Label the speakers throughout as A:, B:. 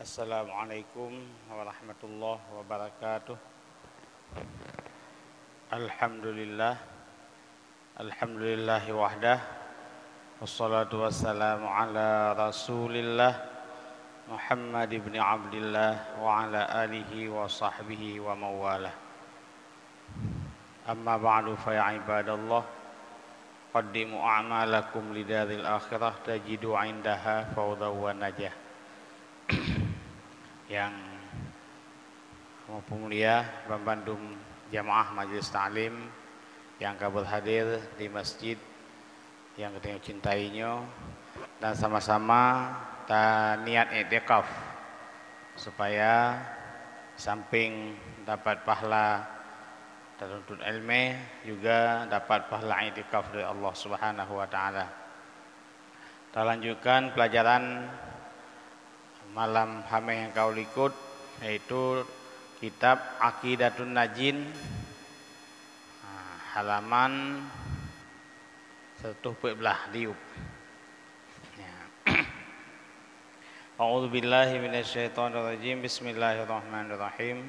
A: Assalamualaikum warahmatullahi wabarakatuh. Alhamdulillah, alhamdulillahi wahdah, wassalatu wassalamu ala rasulillah Muhammad ibn Abdillah wa ala alihi wa sahbihi wa mawalah. Amma ba'du fa ya ibadallah, qaddimu a'malakum lidaril akhirah tajidu indaha fawdaw wa najah. Yang mulia pembantu jamaah Majelis Ta'lim yang akan berhadir di masjid yang kita cintainya, dan sama-sama kita niat i'tikaf supaya samping dapat pahala tuntut ilmu juga dapat pahala i'tikaf dari Allah Subhanahu wa taala. Kita lanjutkan pelajaran malam hamil yang kau ikut, yaitu kitab Aqidatun Najin, halaman 114 diuk. Ya. A'udzu billahi minasyaitonir rajim. Bismillahirrahmanirrahim.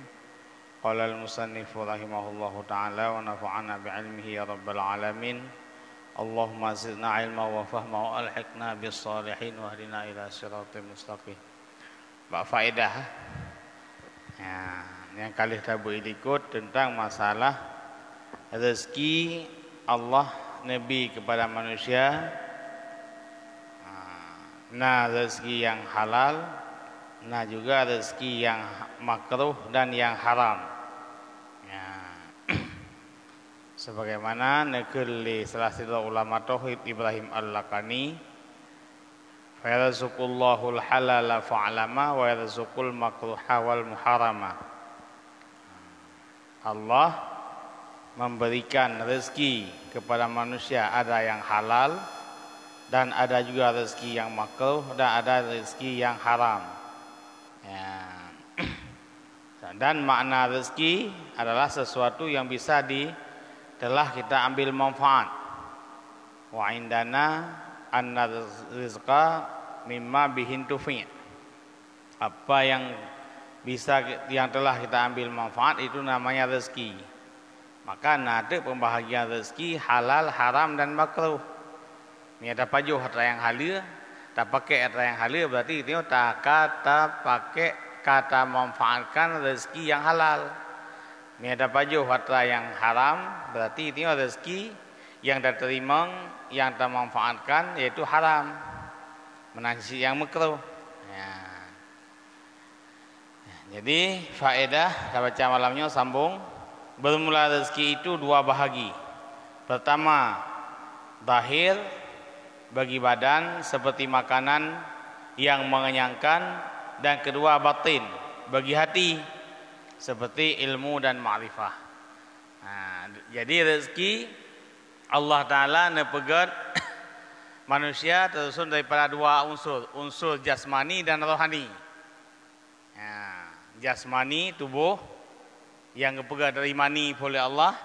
A: Qala al-musannifu rahimahullahu taala wa nafa'ana bi'ilmihi ya rabbal alamin. Allahumma zidna ilma wa fahma wa alhiqna bis salihin wa hdina ila siratal mustaqim. Bak faedah ya, yang kali kita berikut tentang masalah rezeki Allah Nabi kepada manusia. Nah, rezeki yang halal, nah juga rezeki yang makruh dan yang haram ya. Sebagaimana nekeli salah satu ulama tauhid Ibrahim Al-Laqani, Yarzuqullahul halala fa'lama wa yarzuqul makruha wal muharama. Allah memberikan rezeki kepada manusia, ada yang halal dan ada juga rezeki yang makruh dan ada rezeki yang haram ya. Dan makna rezeki adalah sesuatu yang bisa telah kita ambil manfaat. Wa indana anna rizqa mimma bihin tufi'. Apa yang telah kita ambil manfaat itu namanya rezeki. Maka ada pembahagian rezeki halal, haram dan makruh. Ni ada pajuh harta yang halal, tak pakai harta yang halal berarti itu tak kata pakai kata memanfaatkan rezeki yang halal. Ni ada pajuh harta yang haram berarti itu rezeki yang diterima, yang termanfaatkan yaitu haram, menangsi yang makruh ya. Jadi faedah kita baca malamnya sambung. Bermula rezeki itu dua bahagi. Pertama, zahir bagi badan seperti makanan yang mengenyangkan, dan kedua batin bagi hati seperti ilmu dan ma'rifah. Nah, jadi rezeki Allah Ta'ala nepegat manusia tersusun daripada dua unsur, unsur jasmani dan rohani ya. Jasmani tubuh yang kepegat dari mani oleh Allah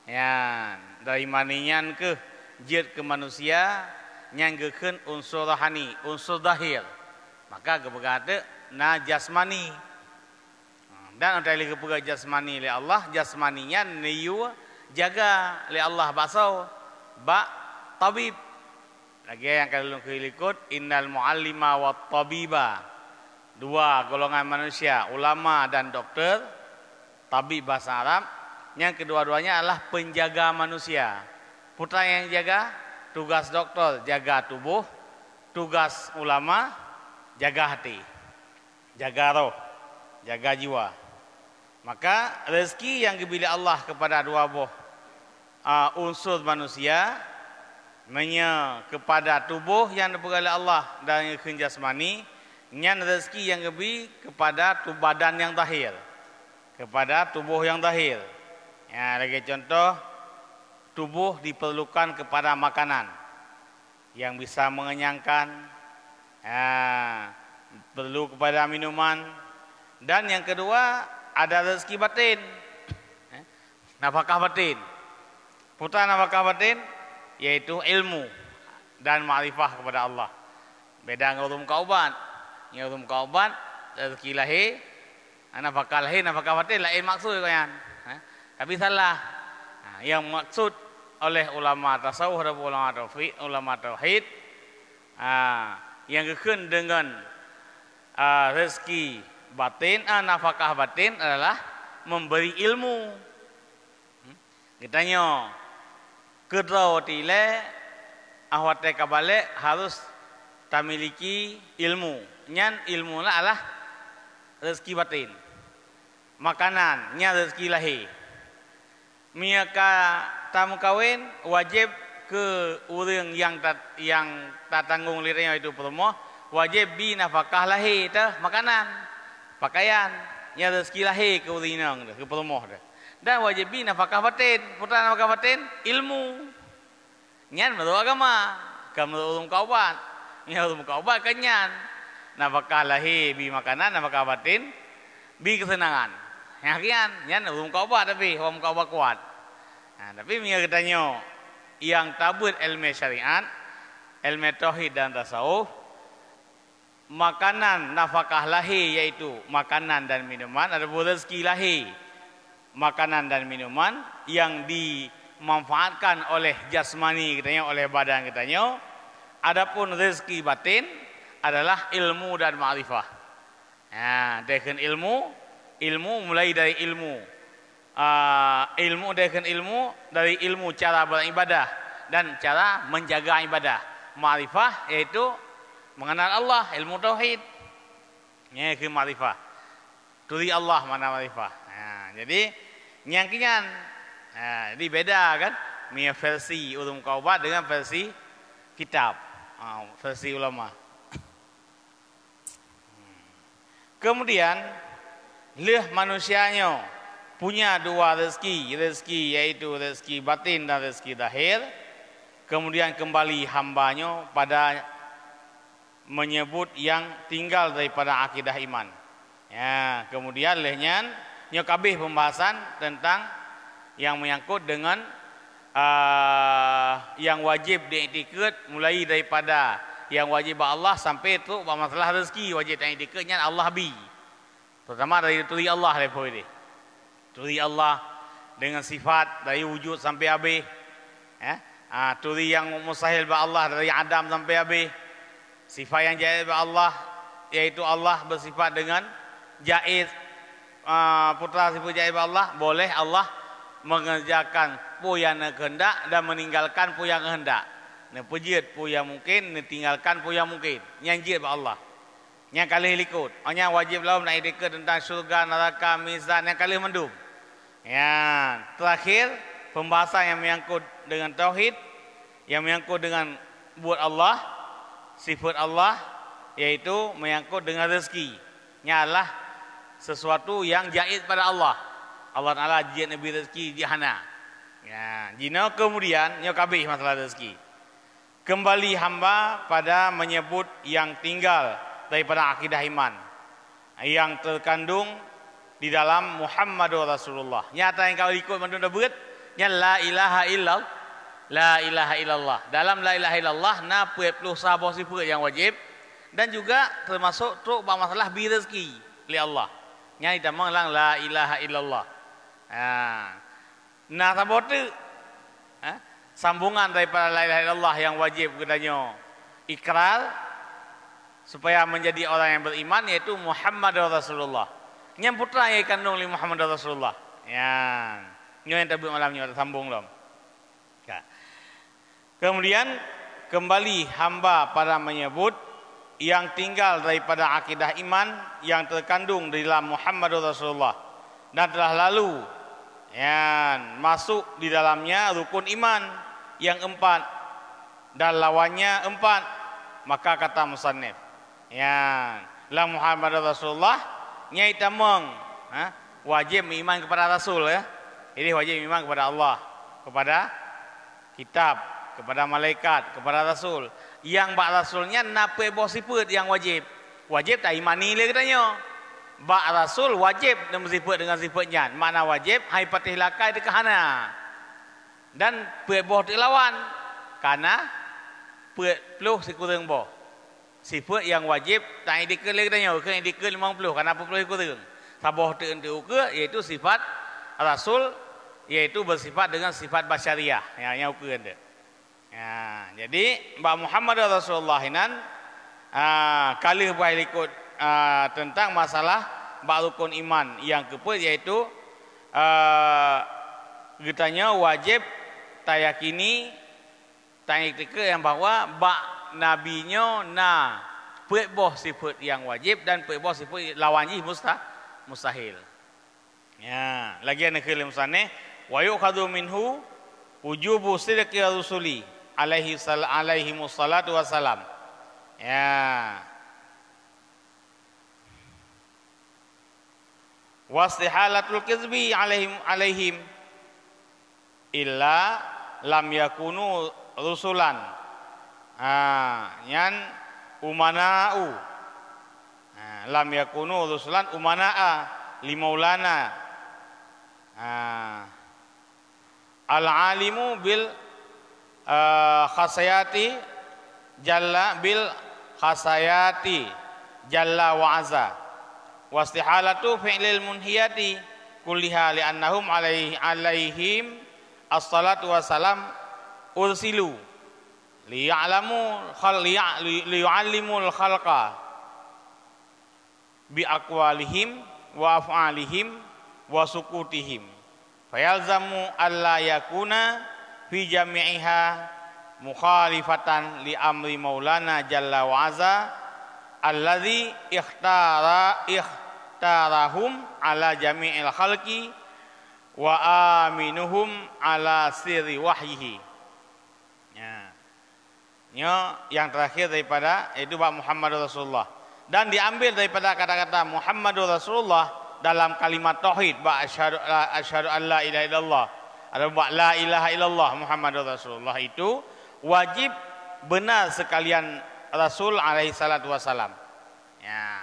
A: ya, dari maninya ke jid ke manusia yang keken unsur rohani, unsur zahir, maka kepegat na jasmani. Dan ada lagi kepegat jasmani oleh Allah, jasmaninya niyu jaga oleh Allah basau ba tabib. Lagi yang kalau ikut innal muallima wat tabiba, dua golongan manusia, ulama dan dokter. Tabib bahasa Arab, yang kedua-duanya adalah penjaga manusia. Putra yang jaga, tugas dokter jaga tubuh, tugas ulama jaga hati, jaga roh, jaga jiwa. Maka rezeki yang diberi Allah kepada dua buah unsur manusia, kepada tubuh yang diberi oleh Allah dan yang jasmani, yang rezeki yang diberi kepada badan yang zahir, kepada tubuh yang zahir ya. Lagi contoh, tubuh diperlukan kepada makanan yang bisa mengenyangkan ya, perlu kepada minuman, dan yang kedua ada rezeki batin, nafkah batin. Putra nafkah batin yaitu ilmu dan ma'rifah kepada Allah. Beda ngurung kaubat. Ngurung kaubat rezeki lahir, nafkah lahir, nafkah batin lain maksud kan. Tapi salah. Yang maksud oleh ulama tasawuf dan ulama tauhid yang kekun dengan rezeki batin, nafkah batin adalah memberi ilmu. Kitanya kedau tile ahwat kabale harus tamiliki ilmu. Nyan ilmu lah adalah rezeki batin. Makanan nya rezeki lahir. Miaka tamu kawin wajib ke orang yang tak tanggung liranya itu pertama wajib bi nafkah lahir tah makanan pakaian nya rezeki lahir ke orang ke pertama dah. Dan wajib bi nafkah batin, putra nafkah batin ilmu. Nyan menurut agama, menurut ulum kaubat. Nya ulum kaubat kan nyan. Nafkah lahir bi makanan, nafkah batin bi kesenangan. Yang kian nyan ulum kaubat tapi ulum kaubat kuat. Tapi mia katanya yang tabut ilmu syariat, ilmu tauhid dan tasawuf, makanan nafkah lahir yaitu makanan dan minuman, ada rezeki lahir makanan dan minuman yang dimanfaatkan oleh jasmani katanya, oleh badan katanya. Adapun rezeki batin adalah ilmu dan ma'rifah. Dengan ilmu mulai dari ilmu dari ilmu cara beribadah dan cara menjaga ibadah. Ma'rifah yaitu mengenal Allah, ilmu tauhid. Ini ke ma'rifah. Turi Allah mana ma'rifah. Jadi nyangkingan. Jadi beda kan? Mia versi ulum kaubat dengan versi kitab. Versi ulama. Kemudian manusianya punya dua rezeki yaitu rezeki batin dan rezeki zahir. Kemudian kembali hambanya pada menyebut yang tinggal daripada akidah iman. Kemudian lehnya kabeh pembahasan tentang yang menyangkut dengan yang wajib diiktikad, mulai daripada yang wajib Allah sampai tu masalah rezeki wajib diiktikadnya Allah bi. Pertama dari turi Allah lepo ini. Turi Allah dengan sifat dari wujud sampai habis. Turi yang mustahil ba Allah dari Adam sampai habis. Sifat yang jaiz ba Allah yaitu Allah bersifat dengan jaiz. Putra sifat jaiz ba Allah, boleh Allah mengerjakan pu yang kehendak dan meninggalkan pu yang kehendak. Pejit pu yang mungkin, tinggalkan pu yang mungkin. Yang jaiz ba Allah. Yang kali likut. Hanya wajib lah nak ikut tentang syurga, neraka, mizan yang kali mendum. Terakhir pembahasan yang menyangkut dengan tauhid, yang menyangkut dengan buat Allah, sifat Allah, yaitu menyangkut dengan rezeki. Nyalah sesuatu yang jaiz pada Allah. Allah Taala jaiz nabi rezeki jihana. Jina kemudian nyokabih masalah rezeki. Kembali hamba pada menyebut yang tinggal daripada akidah iman yang terkandung di dalam Muhammadur Rasulullah. Nyata yang kau ikut menunda berat, nya la ilaha illallah, la ilaha illallah. Dalam la ilaha illallah na 40 sahabat sifat yang wajib dan juga termasuk tu masalah bi rezeki li Allah. Nya ditamang lang la ilaha illallah. Nah sabot tu sambungan daripada la ilaha illallah yang wajib kepadanya ikrar supaya menjadi orang yang beriman yaitu Muhammadur Rasulullah. Yang putra yang kandung li Muhammadur Rasulullah. Yang tabuk malamnya sambung lom. Kemudian kembali hamba pada menyebut yang tinggal daripada akidah iman yang terkandung di dalam Muhammadur Rasulullah dan telah lalu masuk di dalamnya rukun iman yang 4 dan lawannya 4. Maka kata musannif la Muhammadur Rasulullah nyai tamang wajib beriman kepada Rasul Jadi wajib beriman kepada Allah, kepada kitab, kepada malaikat, kepada Rasul. Yang bak Rasulnya napa bos sifat yang wajib. Wajib tak imani le katanya. Bak Rasul wajib dan bersifat dengan sifatnya. Makna wajib hai patih lakai dekahana. Dan pe boh lawan karena pe peluh sikurang boh. sifat yang wajib tak idikal lagi tanya ke idikal 50 kan apa perlu ikut tu sabah tu ke iaitu sifat rasul iaitu bersifat dengan sifat basyariah yang ukur dia. Ya, jadi Mbak Muhammad Rasulullah inan kali boleh ikut tentang masalah rukun iman yang keempat iaitu getanya wajib tayakini tayakika yang bahawa nabinya perboh sifat yang wajib dan perboh sifat lawanji mustahil. Ya, lagi ana kalim saneh wa yukhadhu minhu wujubu sidqi rusuli alaihi musallatu wassalam. Ya. Wastihalatul kizbi alaihim illa lam yakunu rusulan. Yan umana'u. Lam yakunu rusulan umana'a limaulana. Al-alimu bil khasayati jalla bil khasayati jalla wa azza. Wastihalatu fi'lil munhiyati kulliha li'annahum alaihim as-salatu wassalam ursilu liya'allimul khalqa bi aqwalihim wa af'alihim wa sukutihim fayalzamu alla yakuna fi jami'iha mukhalifatan li amri maulana jalla wa azza alladzi ikhtarahum ala jami'il khalqi wa aminuhum ala sirri wahyihi. Ya, yang terakhir daripada itu Pak Muhammad Rasulullah dan diambil daripada kata-kata Muhammad Rasulullah dalam kalimat tauhid asyhadu an la ilaha illallah atau la ilaha illallah Muhammad Rasulullah itu wajib benar sekalian Rasul alaihi salatu wasalam. Ya.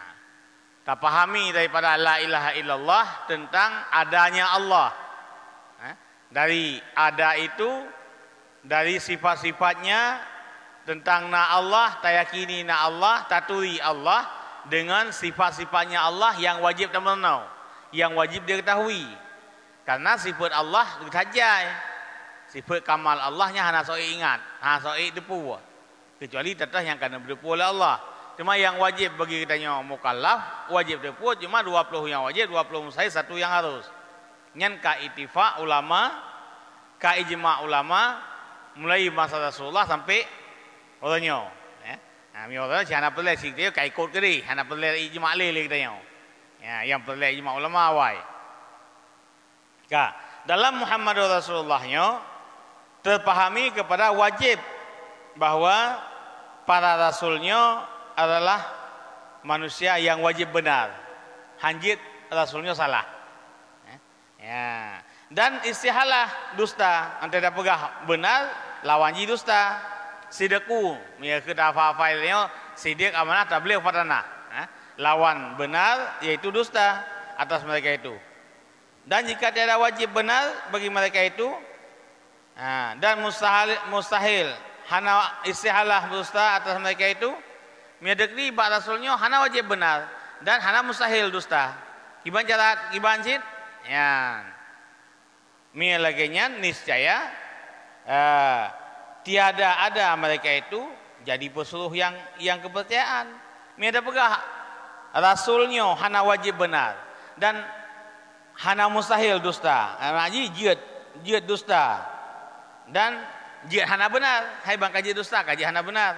A: Kita pahami daripada la ilaha illallah tentang adanya Allah. Dari ada itu dari sifat-sifatnya tentang na Allah, tayakini na Allah, taturi Allah dengan sifat-sifatnya Allah yang wajib kita mengenal, yang wajib dia ketahui. Karena sifat Allah saja, sifat kamal Allahnya hana soi ingat, hana soi depu. Kecuali tetap yang kena berdepu oleh Allah. Cuma yang wajib bagi kitanya mukallaf, wajib depu cuma 20 yang wajib, 20 mustahil, 1 yang harus. Nyan ka ittifaq ulama, ka ijma' ulama mulai masa Rasulullah sampai orangnya. Nah, mi orang si hana pelai sik dia kai ikut ke dia, hana pelai ijma' le kitanya. Ya, yang pelai ijma' ulama awai. Ka, dalam Muhammad Rasulullahnya terpahami kepada wajib bahawa para rasulnya adalah manusia yang wajib benar. Hanjit rasulnya salah. Ya. Dan istihalah dusta, antara pegah benar lawanji dusta. Sidaku, ya kita failnya sidik amanah tabligh fatana. Lawan benar yaitu dusta atas mereka itu. Dan jika tiada wajib benar bagi mereka itu dan mustahil hana istihalah dusta atas mereka itu miadakri bak rasulnya hana wajib benar dan hana mustahil dusta. Kiban cara kiban cit ya mi laginya niscaya tiada ada mereka itu jadi pesuruh yang kepercayaan. Mi ada pegah rasulnya hana wajib benar dan hana mustahil dusta. Ngaji jihad dusta dan jihad hana benar. Hai bang kaji dusta, kaji hana benar.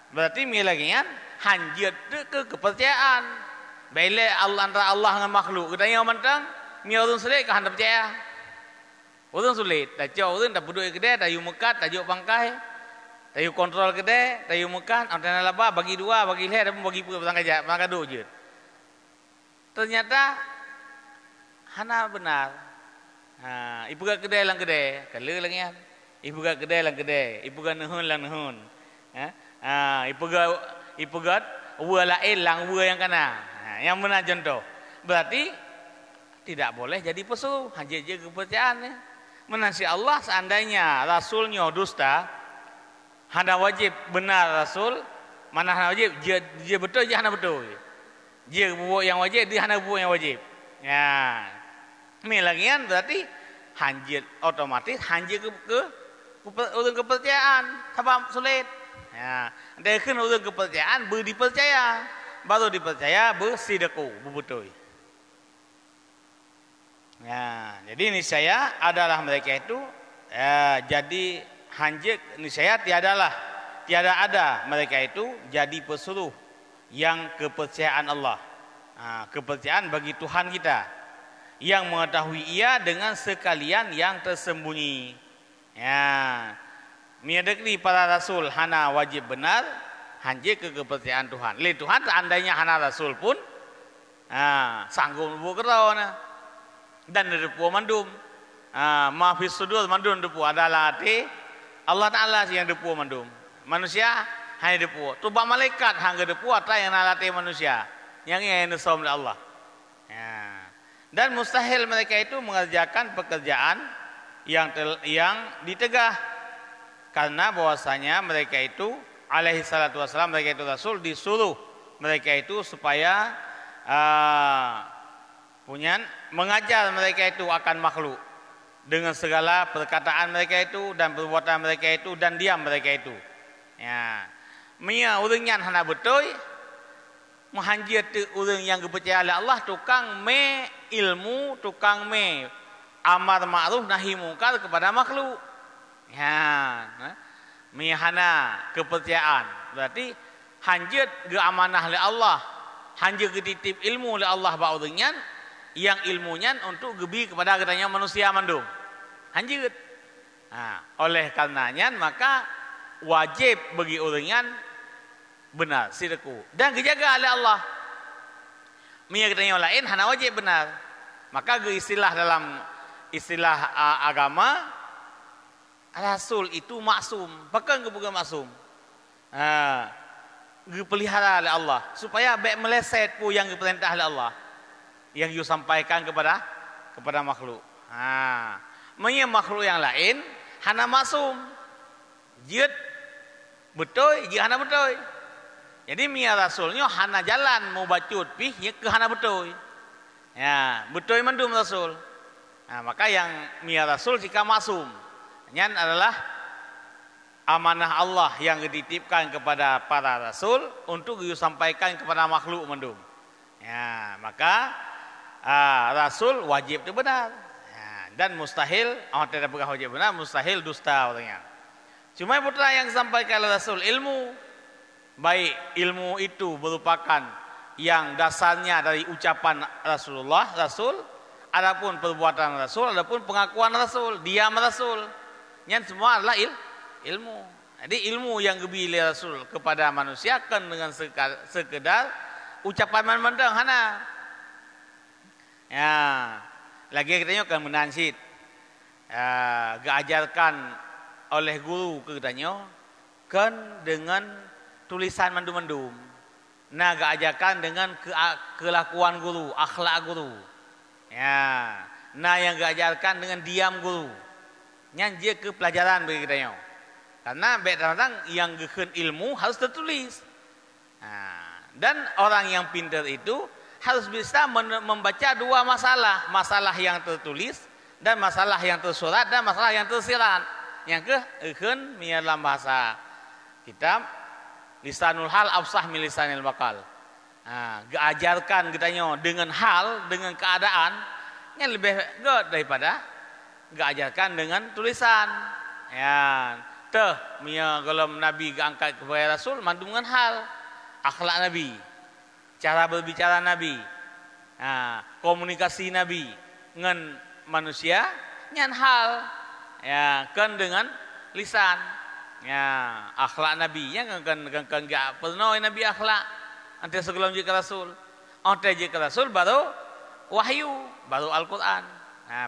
A: Berarti mi lagi kan hanjit ke kepercayaan. Bila Allah antara Allah dengan makhluk. Katanya mentang mi orang sulit ke handa percaya. Orang sulit. Tak jauh orang tak duduk kedai, tak yu mekat, tak juk bangkai. Tak yu kontrol kedai, tak yu mekat, antara laba bagi dua, bagi leh, dan bagi pura petang kajak, petang kadu je. Ternyata hana benar. Ibu kat kedai lang kedai, kala lagi kan. Ibu kat kedai lang kedai, ibu kat nehun lang nehun. Ibu kat wa lain lang wa yang kana. Yang benar contoh. Berarti tidak boleh jadi pesuruh, hanya je kepercayaannya. Menasi Allah seandainya rasulnya dusta, hana wajib benar rasul, Mana hana wajib? Dia betul, dia hana betul. Dia buat yang wajib, dia hana buat yang wajib. Ya. Ini lagi kan berarti hanjir otomatis hanjir ke urang kepercayaan. Sebab sulit. Ya. Dia kena urang kepercayaan dipercaya. Baru dipercaya bersidaku, betul. Ya, jadi niscaya adalah mereka itu jadi hanjir niscaya tiada ada mereka itu jadi pesuruh yang kepercayaan Allah. Kepercayaan bagi Tuhan kita yang mengetahui ia dengan sekalian yang tersembunyi. Ya. Miadakni para rasul hana wajib benar hanjir ke kepercayaan Tuhan. Le Tuhan seandainya hana rasul pun sanggup buat kerana dan depu mandum. Mahfis sudur mandum depu adalah hati Allah Ta'ala yang depu mandum. Manusia hanya depu. Tuba malaikat hangga depu atau yang nalati manusia. Yang ini som Allah. Ya. Dan mustahil mereka itu mengerjakan pekerjaan yang ditegah. Karena bahwasanya mereka itu alaihi salatu wassalam, mereka itu rasul, disuruh mereka itu supaya mengajar mereka itu akan makhluk dengan segala perkataan mereka itu dan perbuatan mereka itu dan diam mereka itu. Ya, mia urangnya hana betul, menghanjir tu urang yang kepercayaan Allah tukang ilmu, tukang amar ma'ruf nahi mungkar kepada makhluk. Ya, mia hana kepercayaan berarti hanjir ke amanah oleh Allah, hanjir ke titip ilmu oleh Allah ba urangnya yang ilmunya untuk gebi kepada katanya manusia mandum. Hanjir. Oleh karenanya maka wajib bagi orangnya benar sidaku dan dijaga oleh Allah. Mia katanya lain hana wajib benar. Maka istilah dalam istilah agama rasul itu maksum. Bahkan bukan maksum. Dipelihara oleh Allah supaya baik meleset pun yang diperintah oleh Allah. Yang you sampaikan kepada makhluk. Menya makhluk yang lain hana maksum. Jid betul, jid hana betul. Jadi mia rasulnya hana jalan mau bacut pih ke hana betul. Ya, betul mandum rasul. Maka yang mia rasul jika maksum. Nyan adalah amanah Allah yang dititipkan kepada para rasul untuk you sampaikan kepada makhluk mandum. Ya, maka rasul wajib itu benar dan mustahil tidak berkah wajib benar, mustahil dusta orangnya. Cuma putra yang disampaikan oleh rasul ilmu, baik ilmu itu merupakan yang dasarnya dari ucapan Rasulullah rasul, adapun perbuatan rasul, adapun pengakuan rasul, diam rasul, yang semua adalah ilmu. Jadi ilmu yang gebili rasul kepada manusia kan dengan sekedar ucapan mandang hana. Ya, lagi katanya kan menansid. Diajarkan oleh guru katanya kan dengan tulisan mandum-mandum. Nah, diajarkan dengan kelakuan guru, akhlak guru. Ya, nah yang diajarkan dengan diam guru. Nyanjir ke pelajaran bagi katanya. Karena kadang-kadang yang geken ilmu harus tertulis. Dan orang yang pintar itu harus bisa membaca dua masalah yang tertulis dan masalah yang tersurat dan masalah yang tersirat. Yang kehen dalam bahasa kitab lisanul hal afsah min lisanil maqal. Diajarkan katanya dengan hal, dengan keadaan yang lebih daripada diajarkan dengan tulisan. Ya, kalau Nabi diangkat kepada Rasul mandu dengan hal, akhlak Nabi, cara berbicara Nabi, komunikasi Nabi dengan manusia, nyan hal, ya kan dengan lisan, ya akhlak Nabi, yang kan enggak pernah Nabi akhlak, nanti sebelum jika Rasul, nanti jika Rasul baru wahyu, baru Al-Quran,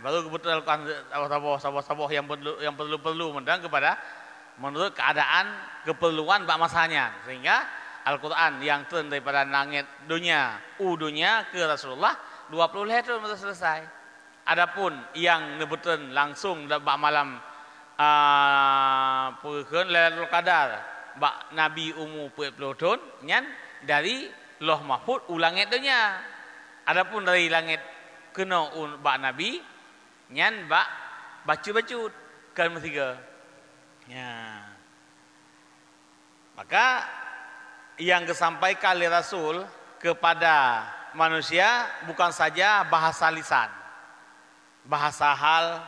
A: baru kebetulan Al-Quran sabah yang perlu mendang kepada menurut keadaan keperluan bak masanya, sehingga Al-Quran yang turun daripada langit dunia ke Rasulullah 20 hari itu sudah selesai. Adapun yang nebutun langsung bak malam Lailatul Qadar bak Nabi umur 40 tahun nyan dari Loh Mahfud ulangit dunia. Adapun dari langit kena bak Nabi nyan bak bacu-bacut kan tiga. Ya. Maka yang disampaikan oleh Rasul kepada manusia bukan saja bahasa lisan, bahasa hal,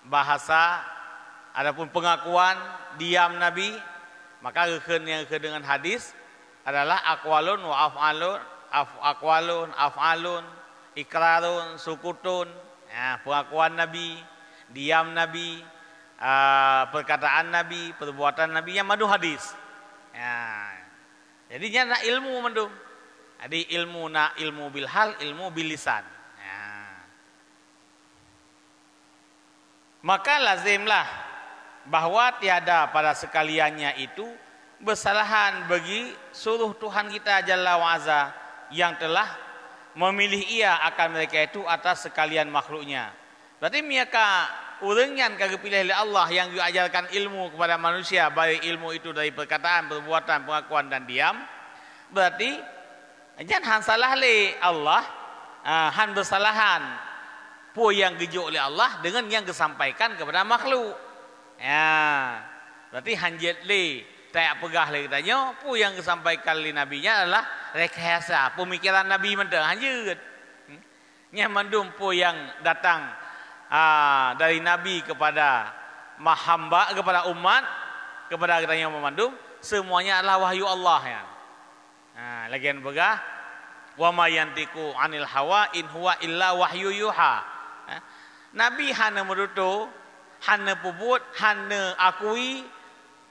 A: bahasa, adapun pengakuan diam Nabi, maka yang dengan hadis adalah aqwalun wa af'alun, af'alun, ikrarun, sukutun, ya, pengakuan Nabi, diam Nabi, perkataan Nabi, perbuatan Nabi yang madu hadis. Ya. Jadinya nak ilmu mendung. Jadi ilmu bil hal, ilmu bil lisan. Ya. Maka lazimlah bahwa tiada pada sekaliannya itu bersalahan bagi suruh Tuhan kita Jalla wa Azza yang telah memilih ia akan mereka itu atas sekalian makhluknya. Berarti mereka urengan kagak pilih oleh Allah yang diajarkan ilmu kepada manusia, baik ilmu itu dari perkataan, perbuatan, pengakuan dan diam. Berarti jangan han salah le Allah, han bersalahan pu yang gejuk oleh Allah dengan yang disampaikan kepada makhluk. Ya, berarti han jet le tak pegah le katanya pu yang disampaikan oleh nabinya adalah rekayasa pemikiran nabi mendang hanjut. Nya mandum pu yang datang dari nabi kepada hamba, kepada umat, kepada katanya memandum, semuanya adalah wahyu Allah ya. Lagian begah wa ma yantiqu anil hawa in huwa illa wahyu yuha. Nabi hana merutu, hana puput, hana akui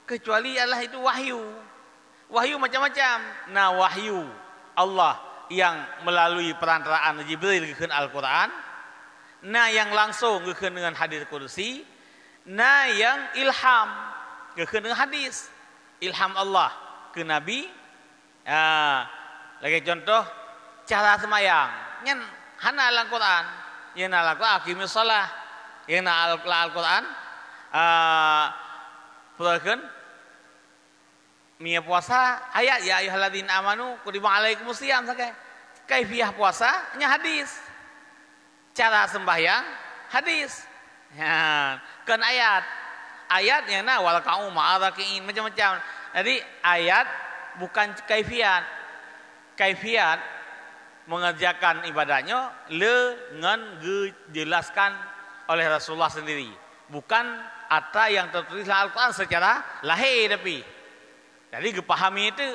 A: kecuali adalah itu wahyu. Wahyu macam-macam. Nah, wahyu Allah yang melalui perantaraan Jibril ke Al-Quran, nah yang langsung ke dengan hadis kursi, nah yang ilham ke dengan hadis. Ilham Allah ke Nabi. Lagi contoh cara semayang yang hana Al-Quran, yang Al-Quran aqimus shalah, yang Al-Quran perhatikan mia puasa ayat ya ayyuhalladzina amanu kutiba alaikumus shiyam sakai kaifiyah puasa nya hadis, cara sembahyang hadis ya, kan ayat yang na wal qaum ma'arakin macam-macam. Jadi ayat bukan kaifiat. Kaifiat mengerjakan ibadahnya dengan dijelaskan oleh Rasulullah sendiri. Bukan apa yang tertulis dalam Al-Quran secara lahir tapi. Jadi dipahami itu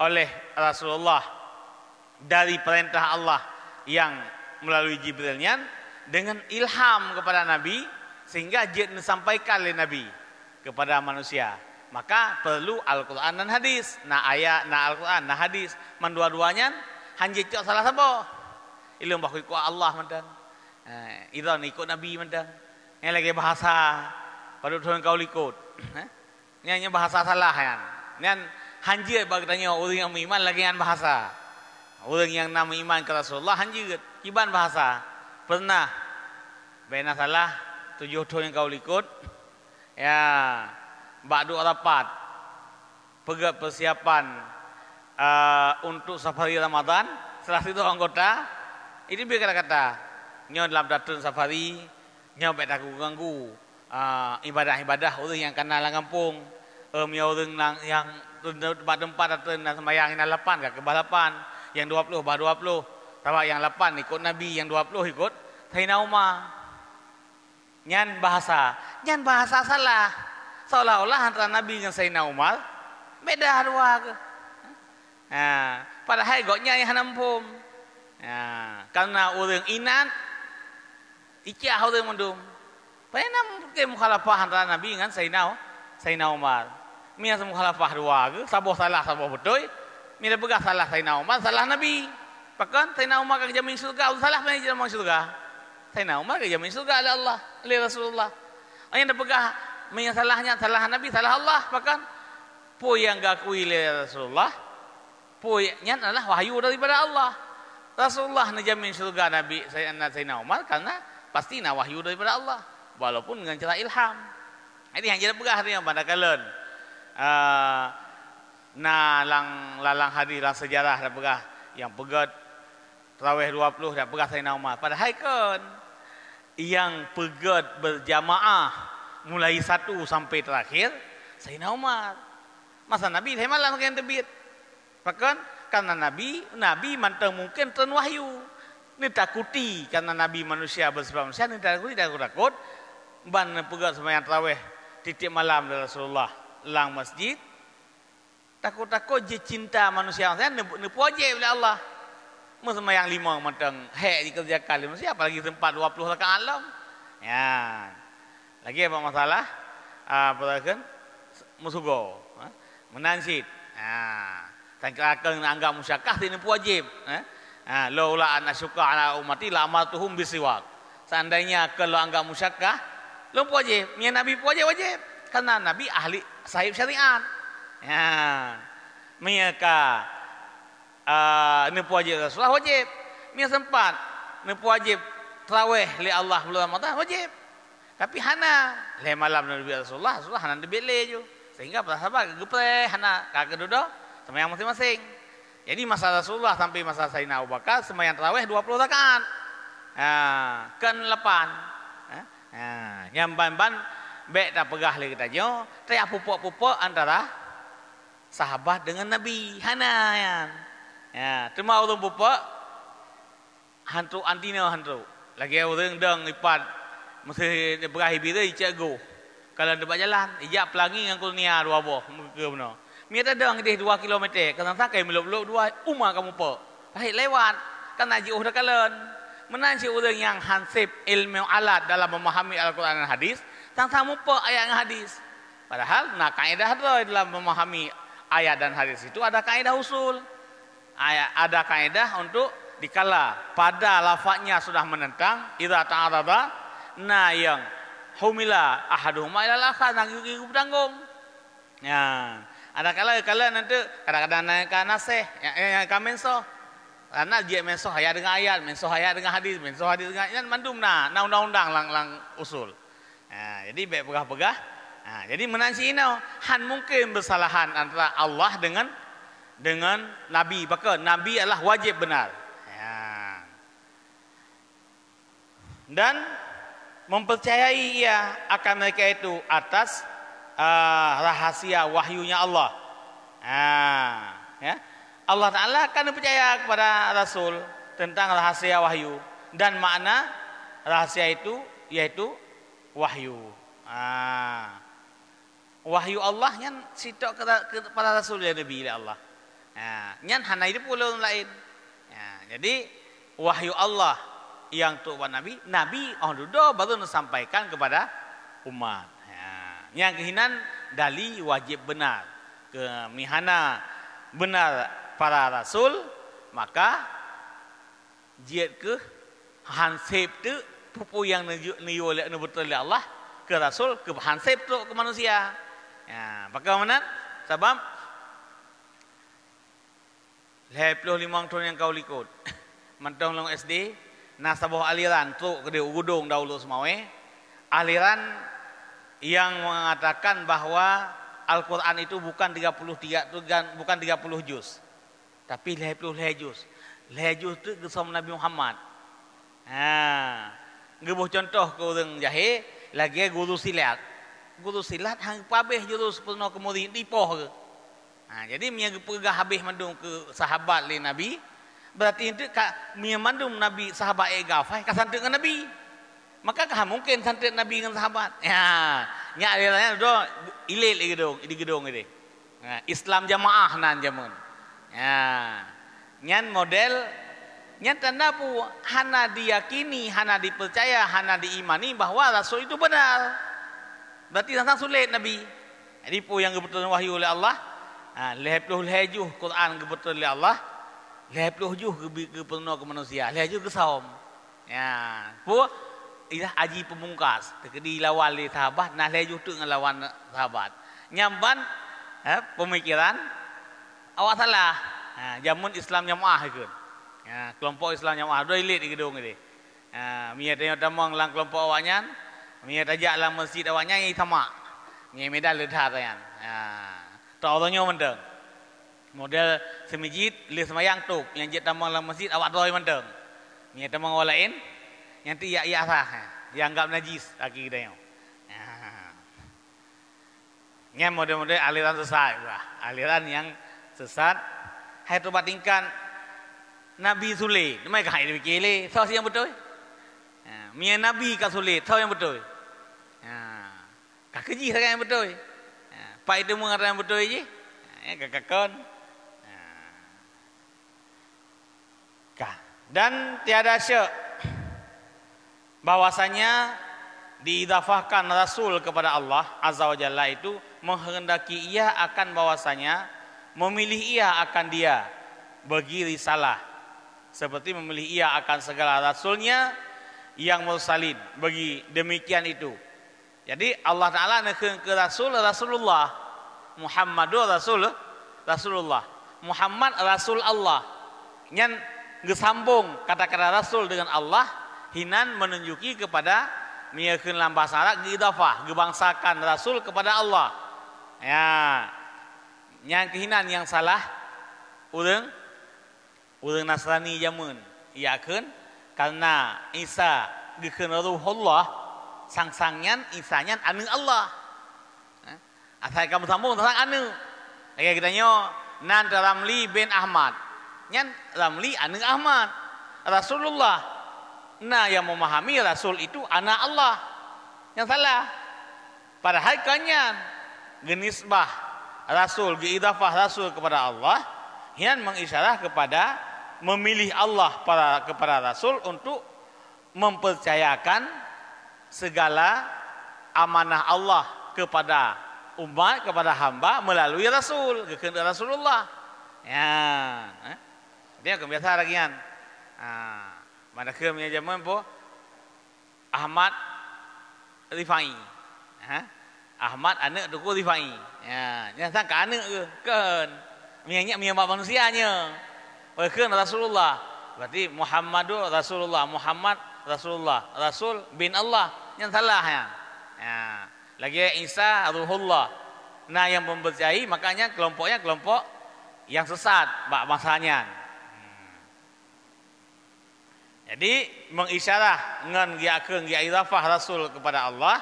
A: oleh Rasulullah dari perintah Allah yang melalui Jibrilnya dengan ilham kepada Nabi sehingga disampaikan oleh Nabi kepada manusia. Maka perlu Al-Quran dan hadis. Nah ayat, nah Al-Quran, nah hadis. Mendua-duanya hanjit cok salah sabo. Ilmu baku ikut Allah mendan. Itu ikut Nabi mendan. Yang lagi bahasa pada tuan kau ikut. Ini hanya bahasa salah kan. Ini hanjit bagi tanya orang yang beriman lagi yang bahasa. Orang yang nama iman ke Rasulullah hanjit. Kiban bahasa. Pernah. Bena salah 7 tahun yang kau ikut. Ya. Ba'du rapat persiapan untuk safari Ramadan. Setelah itu anggota ini dia kata-kata nyo dalam datun safari nyo baik tak ganggu ibadah-ibadah orang yang kenal kampung orang yang tempat datun dan sembahyang yang 8 ke balapan yang 20 bah 20 tawa yang 8 ikut Nabi yang 20 ikut Sayyidina Umar. Nyan bahasa salah. Seolah-olah antara Nabi dengan Sayyidina Umar beda dua ke. Padahal goknya yang nampum. Karena orang inat ikiah orang mendum. Padahal ke mukhalafah antara Nabi dengan Sayyidina Umar. Mia mukhalafah dua ke, saboh salah saboh betul. Mia begah salah Sayyidina Umar, salah Nabi. Bahkan Sayyidina Umar ke jamin surga, salah mana jamin surga. Sayyidina Umar ke jamin surga oleh Allah, oleh Rasulullah. Yang begah salahnya salah Nabi, salah Allah. Bahkan pu yang gakui oleh Rasulullah, pu nya adalah wahyu daripada Allah. Rasulullah najamin surga Nabi Sayyidina Umar karena pasti na wahyu daripada Allah, walaupun dengan cara ilham. Ini yang jadi pegah yang pada kalian na lalang hadis lang sejarah dah pegah yang pegat tarawih 20 dah pegah Sayyidina Umar. Padahal kan yang pegat berjamaah mulai 1 sampai terakhir Sayyidina Umar. Masa Nabi dah malam kan terbit. Bahkan karena Nabi mantang mungkin turun wahyu. Ni takuti karena Nabi manusia bersifat manusia, ni takut ban pegat sembahyang tarawih titik malam dari Rasulullah lang masjid. Takut-takut je cinta manusia saya ni wajib oleh Allah. Mun sembahyang 5 mantang hek dikerjakan manusia apalagi tempat 20 rakaat alam. Ya. Lagi apa masalah? Apa kan? Musugo. Menansid. Tangkakan anggap musyakah ini wajib. Laula an asyqa ala ummati la amartuhum bisiwak. Seandainya kalau anggap musyakah, lu wajib. Nya Nabi wajib. Karena Nabi ahli sahib syariat. Ya. Mereka ni wajib Rasulullah wajib. Mia sempat ni wajib tarawih li Allah bulan Ramadan wajib. Tapi hana le malam Nabi Rasulullah hana debele je. Sehingga para sahabat gepre hana kagak duduk sembahyang masing-masing. Jadi masa Rasulullah sampai masa Sayyidina Abu Bakar sembahyang tarawih 20 rakaat. Kan 8. Yang ban baik tak pegah lagi kita jo, tak pupuk-pupuk antara sahabat dengan Nabi. Hana yan. Ya, terima orang pupuk hantu antina hantu. Lagi orang deng lipat mesti berakhir bila cikgu. Kalau debat jalan, ijak pelangi dengan kurnia 2 buah muka benar. Mia tak deng dia 2 kilometer, kan sakai meluk-meluk 2 umah kamu puk. Baik lewat kan aji dah kalen. Menanci orang yang hansip ilmu alat dalam memahami Al-Quran dan hadis, tang puk ayat dan hadis. Padahal nak kaedah dalam memahami ayat dan hadis itu ada kaedah usul. Ada kaedah untuk dikala pada lafaznya sudah menentang idza ta'arada na yang humila ahaduhuma ila al-akhar nak ikut tanggung. Ya, ada kala nanti kadang-kadang naik ke nasih yang ke mensoh. Karena dia mensoh ayat dengan ayat, mensoh ayat dengan hadis, mensoh hadis dengan ayat mandum na undang-undang lang usul. Ya, jadi baik pegah-pegah. Jadi menansi ini han mungkin bersalahan antara Allah dengan Nabi. Maka Nabi adalah wajib benar. Ya. Dan mempercayai ia akan mereka itu atas rahasia wahyunya Allah. Ya. Allah Ta'ala akan percaya kepada Rasul tentang rahasia wahyu. Dan makna rahasia itu yaitu wahyu. Wahyu Allah yang sitok kepada Rasul ya Nabi Allah. Nyan hana itu pula orang lain. Jadi wahyu Allah yang tu buat Nabi duduk baru disampaikan kepada umat. Yang kehinan dali wajib benar. Kemihana benar para rasul maka jiat ke hansip tu pupu yang niyo oleh betul oleh Allah ke rasul ke hansip tu ke manusia. Bagaimana? Sebab 25 tahun yang kau likut mentong long SD nasabah aliran tu ke gudung dahulu semawe aliran yang mengatakan bahwa Al-Quran itu bukan 33 bukan 30 juz tapi 50 juz. 50 juz tu gesam Nabi Muhammad. Gebuh contoh ke orang jahil lagi guru silat. Guru silat hang pabeh jurus penuh kemudian dipoh ke. Jadi mia pegah habis mandum ke sahabat le Nabi, berarti itu mia mandum Nabi sahabat gafai ka santet dengan Nabi. Maka kah mungkin santet Nabi dengan sahabat. Nya aliranya do ilil di gedung ini. Islam jamaah nan jamun. Nyan model nyan tanda pu hana diyakini, hana dipercaya, hana diimani bahwa Rasul itu benar. Berarti tentang sulit Nabi. Jadi pu yang kebetulan wahyu oleh Allah 50 juh Quran kebetulan oleh Allah 50 juh kebetulan ke manusia 50 juh ke saum. Pu ilah aji pemungkas terkedi lawan li sahabat nah 50 juh tu dengan lawan sahabat. Nyamban pemikiran awak salah. Jamun Islam jamaah ikut. Kelompok Islam jamaah dua elit di gedung ini. Mia tanya tamang lang kelompok awaknya, mia tajak lang masjid awaknya yang sama. Mia medal ledah tayan. Tak orangnya mendeng. Model semijit le semayang tuk yang jet tamang dalam masjid awak doi manteng. Ni tamang orang lain yang tu ya sah. Dia anggap najis kaki kita yo. Nya model-model aliran sesat gua. Aliran yang sesat. Hai tu batingkan Nabi Sule, mai kai dia fikir le, tahu yang betul. Mia Nabi ka Sule, tahu yang betul. Kak keji sangat yang betul. Pak itu mengatakan yang betul je. Kakakon. Dan tiada syak bahwasanya diidafahkan Rasul kepada Allah Azza wa Jalla itu menghendaki ia akan bahwasanya memilih ia akan dia bagi risalah seperti memilih ia akan segala rasulnya yang mursalin bagi demikian itu. Jadi Allah Ta'ala nekeng ke Rasulullah Muhammadur Rasulullah Muhammad Rasul Allah yang gesambung kata-kata Rasul dengan Allah hinan menunjuki kepada miyakeun dalam bahasa Arab idafah gebangsakan Rasul kepada Allah. Ya. Yang kehinan yang salah urang Nasrani zaman iakeun karena Isa dikeun ruhullah sang-sangnya Isanya anu Allah. Asal kamu sambung tentang anu. Kayak kita nyo nan Ramli bin Ahmad. Nyan Ramli anu Ahmad. Rasulullah. Nah yang memahami Rasul itu anak Allah. Yang salah. Padahal kanyan genisbah Rasul, geidafah Rasul kepada Allah yang mengisyarah kepada memilih Allah kepada Rasul untuk mempercayakan segala amanah Allah kepada umat, kepada hamba melalui Rasul, kehendak Rasulullah. Ya, dia kebiasaan lagi kan. Mana kemnya zaman po Ahmad Rifai. Ahmad anak Tuku Rifai. Ya, jangan sangka anak ke kan. Mianya manusianya. Bukan Rasulullah. Berarti Muhammadur Rasulullah, Muhammad Rasulullah, Rasul bin Allah. Yang salah ya. Ya. Lagi Isa Ruhullah. Nah yang mempercayai makanya kelompoknya kelompok yang sesat masanya. Jadi mengisyarah ngan giakeun giairafah Rasul kepada Allah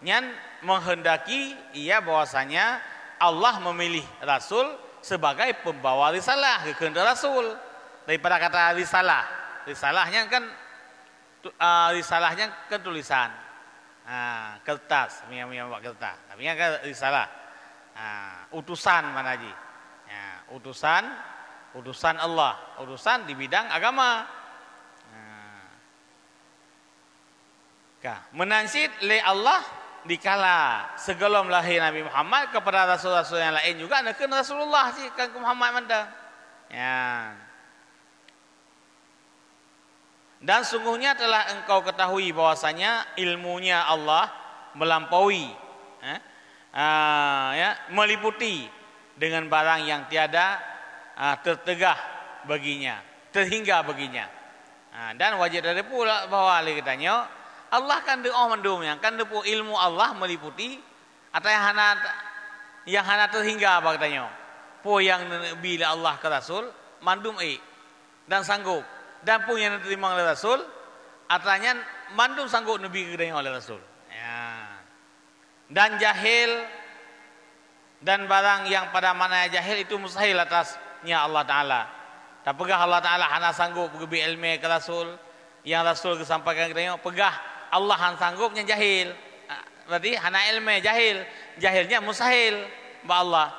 A: nyan menghendaki ia bahwasanya Allah memilih Rasul sebagai pembawa risalah kehendak Rasul daripada kata risalah. Risalahnya kan tulisan. Kertas, mia buat kertas. Tapi kan risalah. Utusan mana ji? Utusan Allah, utusan di bidang agama. Menansid le Allah dikala sebelum lahir Nabi Muhammad kepada rasul-rasul yang lain juga nekeun Rasulullah sih kan Muhammad mantang. Ya. Dan sungguhnya telah engkau ketahui bahwasanya ilmunya Allah melampaui meliputi dengan barang yang tiada tertegah baginya, terhingga baginya. Dan wajib dari pula bahwa ali katanya Allah kan doa mendumnya kan depu ilmu Allah meliputi atau yang hana terhingga katanya. Po yang bila Allah ke Rasul mandum dan sanggup dan pun yang diterima oleh Rasul artinya mandum sanggup Nabi kedanya oleh Rasul. Ya. Dan jahil dan barang yang pada mana jahil itu mustahil atasnya Allah Ta'ala. Tak pegah Allah Ta'ala hana sanggup gebi ilmu ke Rasul yang Rasul kesampaikan kedanya pegah Allah han sanggupnya jahil. Berarti hana ilmu jahil. Jahilnya mustahil ba Allah.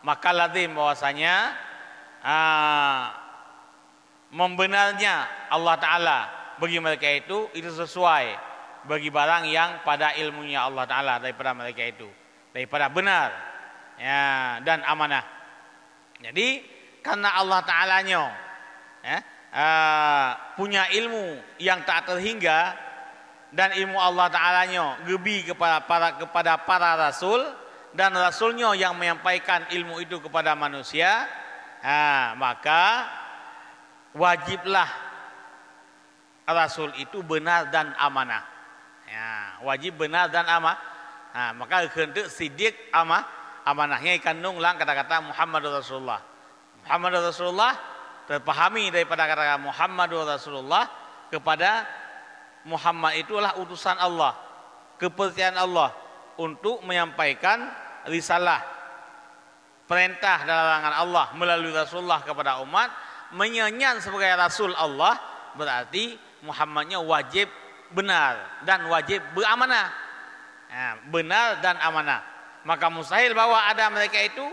A: Maka lazim bahwasanya membenarnya Allah Ta'ala bagi mereka itu sesuai bagi barang yang pada ilmunya Allah Ta'ala daripada mereka itu daripada benar ya, dan amanah. Jadi karena Allah Ta'alanya punya ilmu yang tak terhingga dan ilmu Allah Ta'alanya gebi kepada para rasul dan rasulnya yang menyampaikan ilmu itu kepada manusia, maka wajiblah Rasul itu benar dan amanah. Ya, wajib benar dan amanah. Maka kehendak sidik amanahnya kandung lang kata-kata Muhammadur Rasulullah. Muhammadur Rasulullah terpahami daripada kata Muhammadur Rasulullah kepada Muhammad itulah utusan Allah, kepercayaan Allah untuk menyampaikan risalah, perintah dan larangan Allah melalui Rasulullah kepada umat, menyanyian sebagai Rasul Allah, berarti Muhammadnya wajib benar dan wajib beramanah. Benar dan amanah. Maka mustahil bahwa ada mereka itu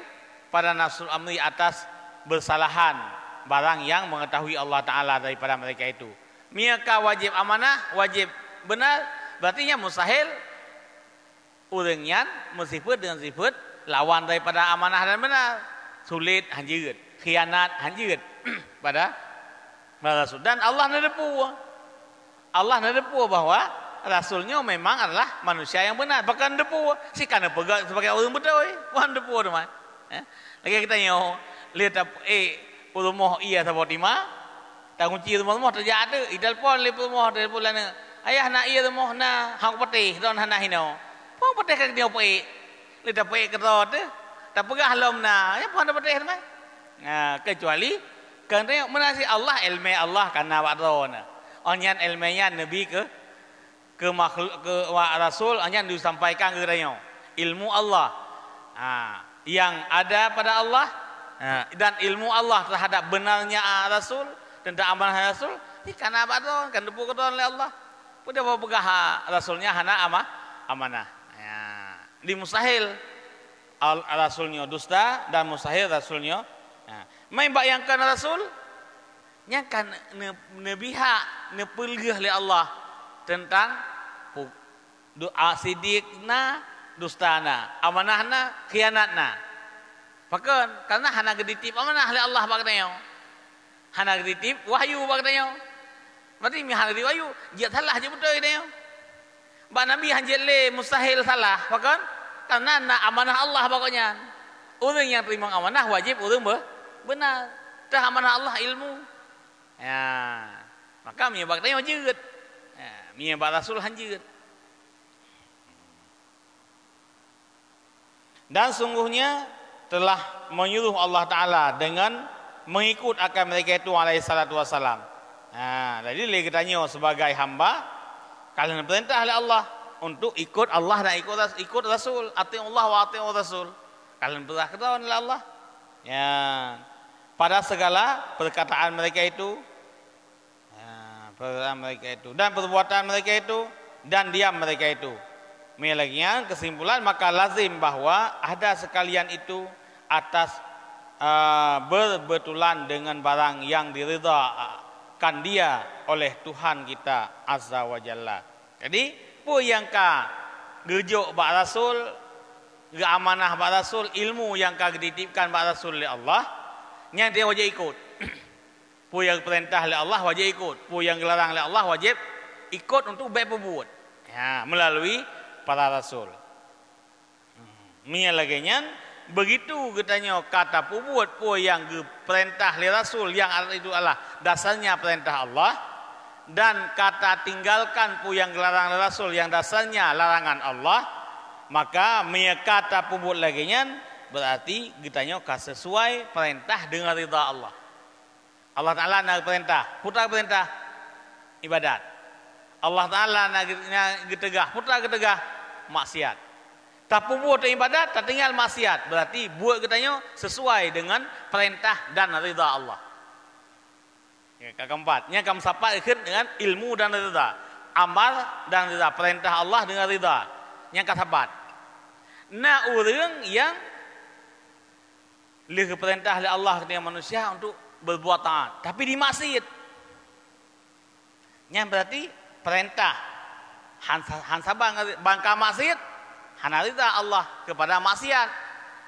A: pada nafsul amri atas bersalahan barang yang mengetahui Allah Ta'ala daripada mereka itu. Mereka wajib amanah, wajib benar, berarti mustahil orangnya mensifat dengan sifat lawan daripada amanah dan benar. Sulit hanjut, khianat hanjut pada Rasul. Dan Allah nedepu bahwa Rasulnya memang adalah manusia yang benar. Bahkan depu si kana pegang sebagai orang betul. Wan depu teman. Lagi kita nyo lihat rumah iya sabotima. Tak kunci rumah terjadi. Idal pon le rumah dari bulan. Ayah nak iya rumah na hang putih don hana hino. Pon putih kak dia pe. Lihat pe kerot. Tak pegah lom na. Ya pon putih teman. Kecuali kerana menasi Allah ilmu Allah kana wadona. Onyan ilmunya nabi ke makhluk ke Rasul hanya disampaikan ke dia ilmu Allah yang ada pada Allah dan ilmu Allah terhadap benarnya Rasul tentang amanah Rasul ini karena apa tu kan depu kedon oleh Allah pada pegah Rasulnya hana amanah di mustahil Rasulnya dusta dan mustahil Rasulnya main bayangkan Rasul nya kan nebiha nepelih oleh Allah tentang doa sidikna dustana amanahna khianatna pakan karena hana geditip amanah oleh Allah bagdanya hana geditip wahyu bagdanya berarti mi hana wahyu dia salah je betul dia ba nabi hanjele mustahil salah pakan karena amanah Allah pokoknya orang yang terima amanah wajib orang benar dah amanah Allah ilmu maka mi bagdanya wajib Miyabak Rasul hanjir. Dan sungguhnya telah menyuruh Allah Ta'ala dengan mengikut akan mereka itu alaihi salatu wassalam. Jadi kita tanya sebagai hamba, kalian perintah oleh Allah untuk ikut Allah dan ikut Rasul. Ati'ullah wa ati'ur Rasul. Kalian perintah ketahuan oleh Allah. Pada segala perkataan mereka itu, perkataan mereka itu dan perbuatan mereka itu dan diam mereka itu. Melaginya kesimpulan maka lazim bahwa ada sekalian itu atas berbetulan dengan barang yang diridhakan dia oleh Tuhan kita Azza wa Jalla. Jadi apa yang ka gejuk bak Rasul, ge amanah bak Rasul, ilmu yang ka dititipkan bak Rasul oleh Allah, nya dia wajib ikut. Pu yang perintah oleh Allah wajib ikut, pu yang dilarang oleh Allah wajib ikut untuk baik berbuat. Melalui para rasul. Laginya begitu katanya kata pu buat pu yang perintah oleh Rasul yang itu adalah dasarnya perintah Allah dan kata tinggalkan pu yang dilarang oleh Rasul yang dasarnya larangan Allah, maka kata pu buat laginya berarti katanya sesuai perintah dengan ridha Allah. Allah Ta'ala nak perintah, putra perintah ibadat. Allah Ta'ala nak getegah, putra getegah maksiat. Tapi buat ibadat, tak tinggal maksiat. Berarti buat katanya sesuai dengan perintah dan ridha Allah. Yang keempat, yang keempat dengan ilmu dan ridha. Amal dan ridha, perintah Allah dengan ridha. Yang keempat, nak orang yang lebih perintah oleh Allah kepada manusia untuk berbuat taat, tapi di maksiat. Yang berarti perintah hansabang bangka maksiat, hanarita Allah kepada maksiat.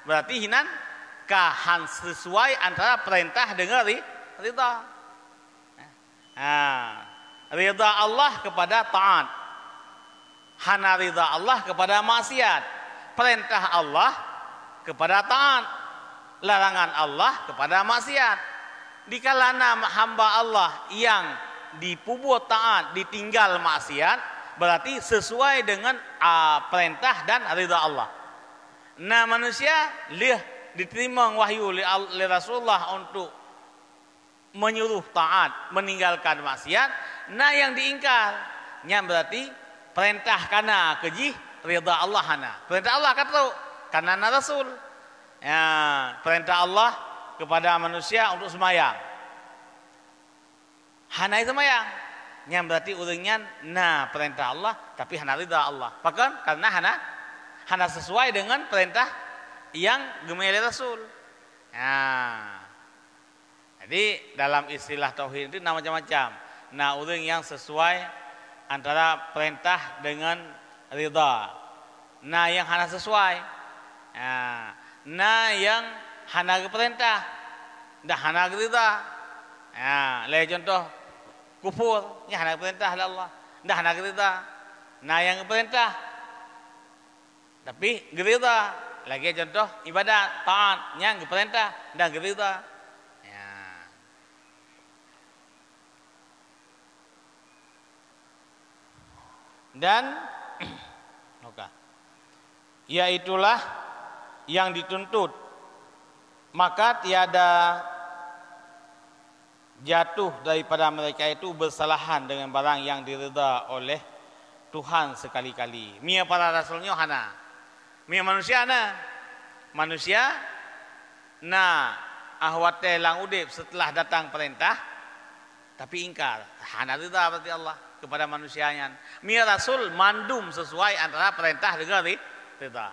A: Berarti hinan kahan sesuai antara perintah dengan ridha. Ridha Allah kepada taat, hanarita Allah kepada maksiat. Perintah Allah kepada taat, larangan Allah kepada maksiat. Dikalana hamba Allah yang dipubuh taat, ditinggal maksiat, berarti sesuai dengan perintah dan ridha Allah. Nah manusia leh diterima wahyu oleh Rasulullah untuk menyuruh taat, meninggalkan maksiat. Nah yang diingkar, nya berarti perintah kana keji ridha Allah hana. Perintah Allah kata karena Rasul. Ya, perintah Allah kepada manusia untuk semayang. Hana itu semayang. Yang berarti urangnya nah perintah Allah tapi hana ridha Allah. Bahkan karena hana sesuai dengan perintah yang gemeli Rasul. Nah, jadi dalam istilah tauhid itu macam-macam. Nah, urang yang sesuai antara perintah dengan ridha. Nah, yang hana sesuai. Nah, yang hana perintah, dah hana ridha. Lain contoh kufur, yang hana perintah oleh Allah, dah hana ridha. Nah, yang perintah tapi gerida. Lagi contoh ibadat, taat, yang perintah dah gerida. Dan iaitulah yang dituntut, maka tiada jatuh daripada mereka itu bersalahan dengan barang yang diridha oleh Tuhan sekali-kali. Mia para rasulnya hana, mia manusia hana. Manusia na ahwate lang udip setelah datang perintah tapi ingkar, hana ridha berarti Allah kepada manusianya. Mia rasul mandum sesuai antara perintah dengan ridha.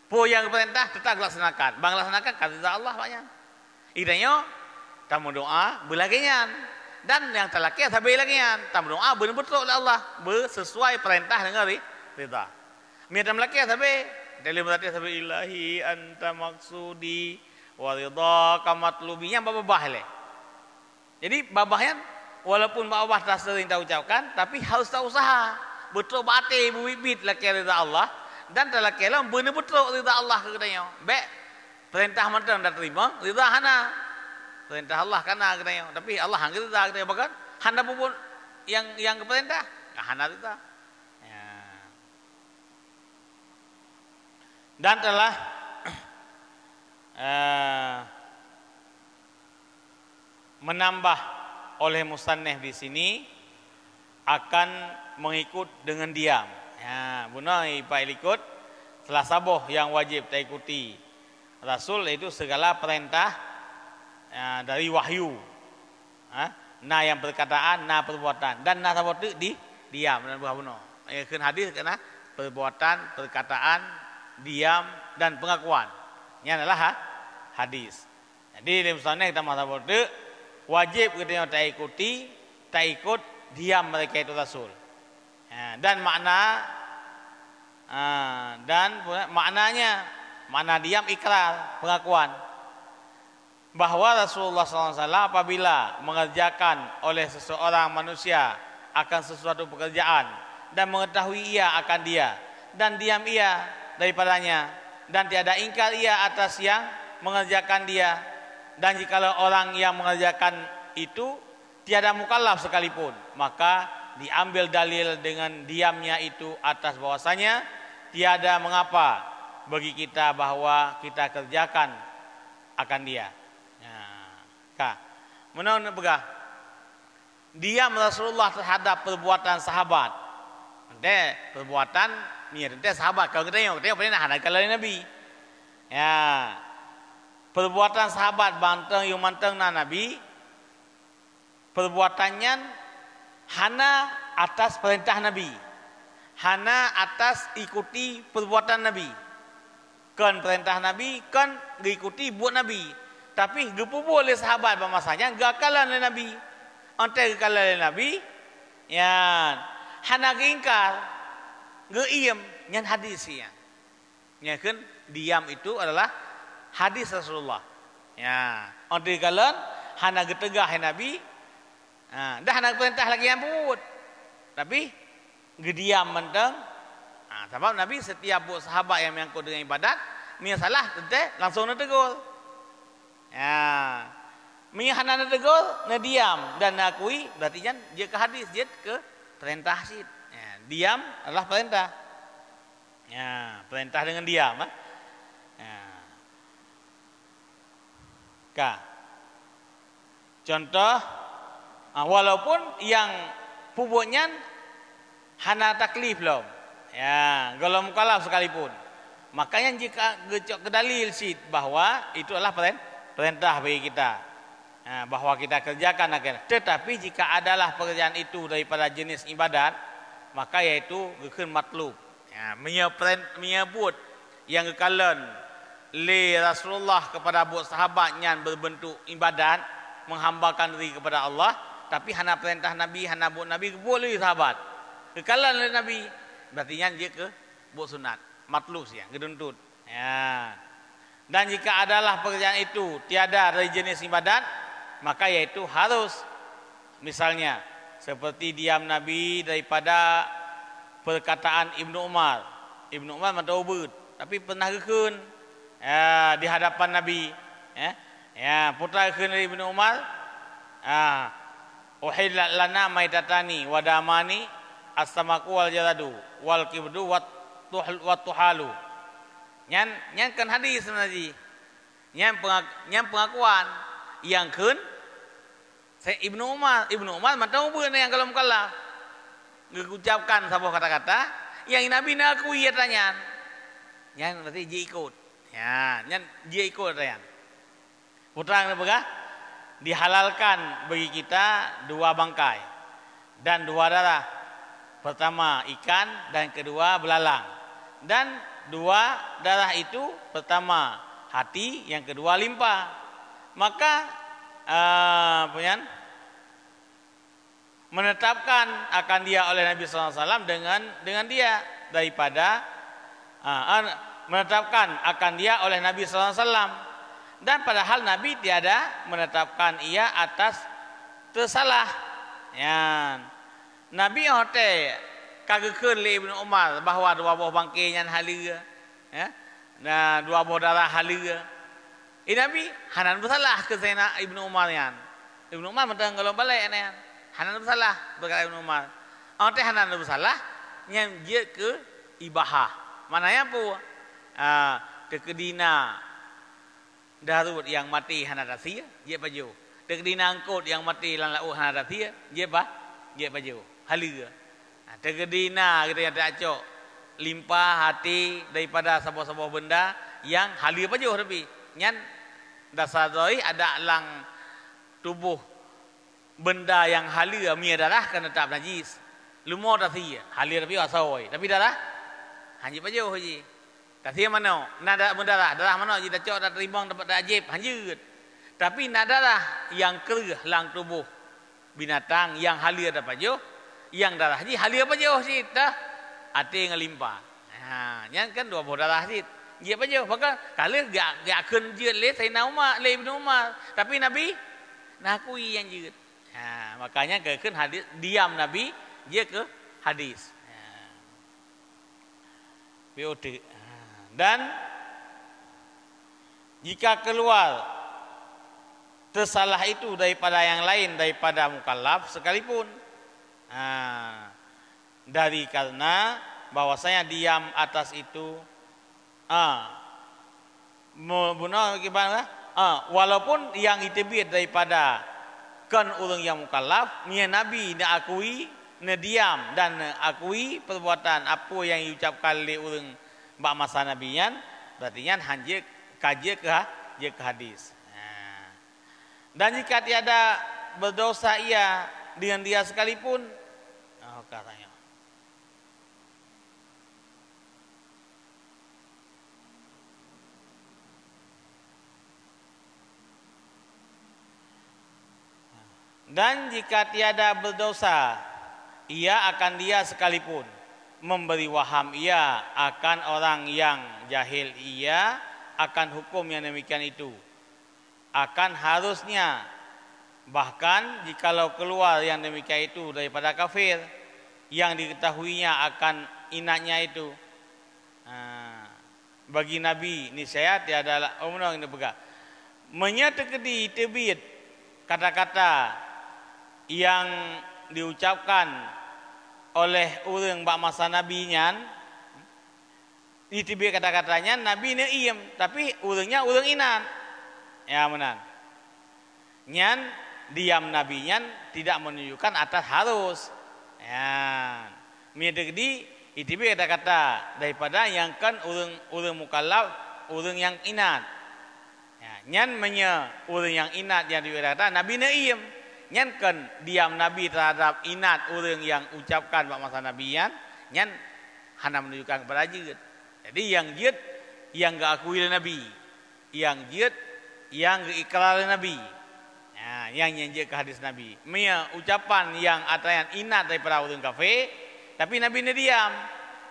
A: Po yang perintah tetap laksanakan, bang laksanakan kan ridha Allah banyak. Idanya tamu doa belagian dan yang terlaki sabai lagian. Tamu doa betul-betul oleh Allah sesuai perintah dengan ridha. Mia tam laki sabai dalam berarti sabai ilahi anta maksudi wa ridha kamatlubinya babah le. Jadi babahnya walaupun babah tak sering tak ucapkan tapi harus tak usaha betul bati bibit laki ridha Allah dan terlaki lah betul-betul ridha Allah kepadanya. Baik perintah mentang dah terima ridha hana. Perintah Allah kana katanya, tapi Allah hang ridha katanya, bahkan hana pun yang ke perintah hana ridha. Ya. Dan telah menambah oleh musannif di sini akan mengikut dengan diam. Ya, bunai pak ikut telah saboh yang wajib tak ikuti Rasul itu segala perintah dari wahyu. Nah yang perkataan, nah perbuatan dan nah sabot di diam dan buah bunuh. Kan hadis kena perbuatan, perkataan, diam dan pengakuan. Ini adalah hadis. Jadi di musannif kita sabot wajib kita tak ikuti, tak ikut diam mereka itu Rasul. Dan makna diam ikrar, pengakuan bahwa Rasulullah SAW apabila mengerjakan oleh seseorang manusia akan sesuatu pekerjaan dan mengetahui ia akan dia dan diam ia daripadanya dan tiada ingkar ia atas yang mengerjakan dia, dan jikalau orang yang mengerjakan itu tiada mukallaf sekalipun, maka diambil dalil dengan diamnya itu atas bahwasanya tiada mengapa bagi kita bahwa kita kerjakan akan dia. Mana begah diam Rasulullah terhadap perbuatan sahabat. Ente perbuatan ni ente sahabat kalau kita tengok pernah ada kalau Nabi. Ya. Perbuatan sahabat banteng yang manteng na Nabi, perbuatannya hana atas perintah Nabi, hana atas ikuti perbuatan Nabi. Kan perintah Nabi kan diikuti buat Nabi, tapi gepupu oleh sahabat bermasanya gakalan oleh Nabi. Ante gakalan oleh Nabi, ya hana geingkar, geiem nyan hadis ya. Ya kan diam itu adalah hadis Rasulullah. Ya, ante gakalan hana getegah Nabi. Dah nak perintah lagi yang pun, tapi gediam menteng. Sebab Nabi setiap buat sahabat yang menyangkut dengan ibadat, dia salah, langsung nak tegur. Ya, dia hana nak tegur, nak diam dan nak akui, berarti dia ke hadis, dia ke perintah sih. Ya, diam adalah perintah. Ya, perintah dengan diam. Ka. Contoh, walaupun yang pupuknya hana taklif belum. Ya, kalau mukallaf sekalipun. Makanya jika gecok ke dalil sid bahwa itu adalah perintah bagi kita. Bahwa kita kerjakan akan. Tetapi jika adalah pekerjaan itu daripada jenis ibadat, maka yaitu gekeun matlub. Ya, menyebut yang kekalan li Rasulullah kepada buat sahabatnya berbentuk ibadat, menghambakan diri kepada Allah, tapi hana perintah Nabi, hana buat Nabi boleh sahabat. Kekalan oleh Nabi, berarti dia ke buat sunat, matlub ya, geduntut. Ya. Dan jika adalah pekerjaan itu tiada dari jenis ibadat, maka yaitu harus, misalnya seperti diam Nabi daripada perkataan Ibnu Umar. Ibnu Umar mentaubud, tapi pernah gekeun ya, di hadapan Nabi. Ya, putra gekeun dari Ibnu Umar. Uhillat lana maitatani wa damani as-samaku wal jaradu wal kibdu wat tuhalu. Nyan kan hadis sebenarnya. Nyan pengakuan yang keun Ibnu Umar mentaubud yang kalau mukallaf. Mengucapkan sebuah kata-kata yang Nabi nak akui tanya. Yang berarti dia ikut. Ya, yang dia ikut tanya. Putra apa? Dihalalkan bagi kita 2 bangkai dan 2 darah. Pertama ikan dan kedua belalang. Dan 2 darah itu pertama hati, yang kedua limpa. Maka menetapkan akan dia oleh Nabi SAW dengan dia daripada menetapkan akan dia oleh Nabi SAW, dan padahal Nabi tiada menetapkan ia atas tersalah. Ya. Nabi hote kagekeun li Ibnu Umar bahwa 2 buah bangkai nyan haleu ya. Nah 2 buah darah haleu. Nabi hanan bersalah ke Zainab Ibnu Umar yan. Ibnu Umar mentang kalau balik yan. Hanan bersalah berkata Ibnu Umar. Hote hanan bersalah yang dia ke ibahah. Mananya apa? Tekedina darut yang mati hana rasia dia baju. Tekedina angkut yang mati lan lau hana rasia dia baju. Haleu. Tekedina kita yang tak acok limpah hati daripada sebuah benda yang haleu baju tapi nyan dasar doi ada lang tubuh benda yang haleu mia darah kan tetap najis. Lumur rasia haleu tapi asoi tapi darah hanya baju haji. Tapi mana? Nada mendarah, darah mana? Jika cok dah terimbang dapat dah ajib, hanjut. Tapi nada darah yang kerah lang tubuh binatang yang halia dapat jo, yang darah ji halia apa jo sih dah, hati ngelimpah. Yang kan 2 buah darah sih, dia apa jo? Maka kalau gak akan jut le saya Umar, le Ibnu Umar. Tapi Nabi nakui yang jut. Makanya kan hadis diam Nabi dia ke hadis. BOT. Dan jika keluar tersalah itu daripada yang lain daripada mukallaf sekalipun, dari karena bahwasanya diam atas itu walaupun yang itibit daripada kan orang yang mukallaf, nia Nabi nak akui na diam dan akui perbuatan apa yang diucapkan oleh orang bak masa nabiyan, berarti nya hanya kaji ke hadis. Dan jika tiada berdosa ia dengan dia sekalipun, katanya. Dan jika tiada berdosa ia akan dia sekalipun, memberi waham ia akan orang yang jahil ia akan hukum yang demikian itu, akan harusnya, bahkan jikalau keluar yang demikian itu daripada kafir yang diketahuinya akan inatnya itu, bagi Nabi niscaya tiada umrah yang dipegang menyatakan tebit kata-kata yang diucapkan oleh orang bak masa Nabi nyan Ditibir kata-katanya Nabi ne iem, tapi urangnya urang inan. Ya menan. Nyan diam Nabi nyan tidak menunjukkan atas harus. Ya. Miedegdi itibir kata-kata daripada yang kan urang mukallaf, urang yang inat. Ya, nyan menye urang yang inat yang dikata Nabi ne iem. Nyan kan diam Nabi terhadap inat urang yang ucapkan pada masa Nabi nyan hana menunjukkan kepada jeut. Jadi yang jeut yang enggak akui Nabi, yang jeut yang ikrar Nabi. Ya, yang nyenje ke hadis Nabi. Mia ucapan yang atayan inat daripada orang kafir, tapi Nabi ne diam.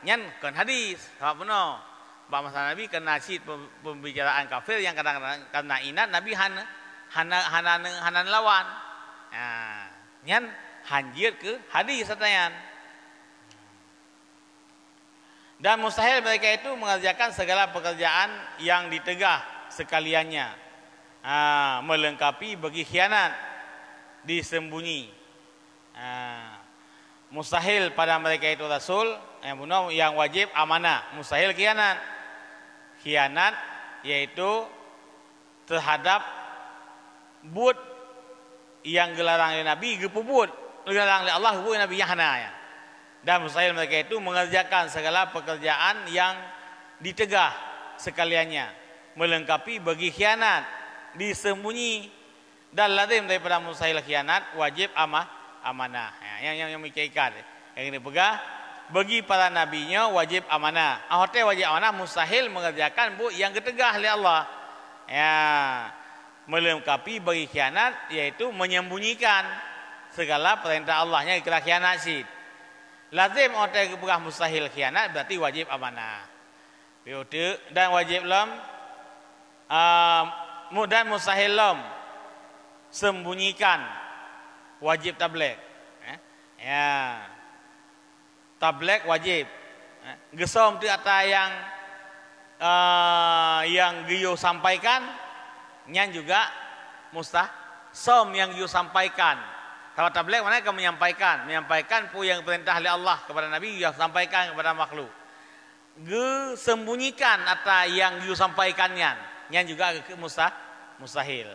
A: Nyan kan hadis. Sebab benar. Bak masa Nabi kena nasyid pembicaraan kafir yang kadang-kadang karena inat Nabi hana lawan. Ya, nyan hanjir ke hadis atayan. Dan mustahil mereka itu mengerjakan segala pekerjaan yang ditegah sekaliannya. Melengkapi bagi khianat disembunyi. Mustahil pada mereka itu Rasul yang wajib amanah. Mustahil khianat. Khianat yaitu terhadap bud yang gelarang oleh Nabi gepubut, gelarang oleh Allah hubungi Nabi yang hana ya. Dan mustahil mereka itu mengerjakan segala pekerjaan yang ditegah sekaliannya, melengkapi bagi khianat disembunyi. Dan lazim daripada mustahil khianat wajib amanah. Yang mikirkan yang ini pegah bagi para nabinya wajib amanah. Hotel wajib amanah mustahil mengerjakan bu yang ketegah oleh Allah. Ya, melengkapi bagi khianat yaitu menyembunyikan segala perintah Allahnya ikhlas khianat sid. Lazim hotel pegah mustahil khianat berarti wajib amanah. Dan wajib lam dan mustahil lam sembunyikan wajib tabligh. Ya. Tabligh wajib. Gesom tu kata yang giyo sampaikan nyan juga som yang giyo sampaikan. Kalau tabligh mana akan menyampaikan pu yang perintah oleh Allah kepada Nabi yang sampaikan kepada makhluk. Sembunyikan atau yang giyo sampaikannya nyan juga mustahil.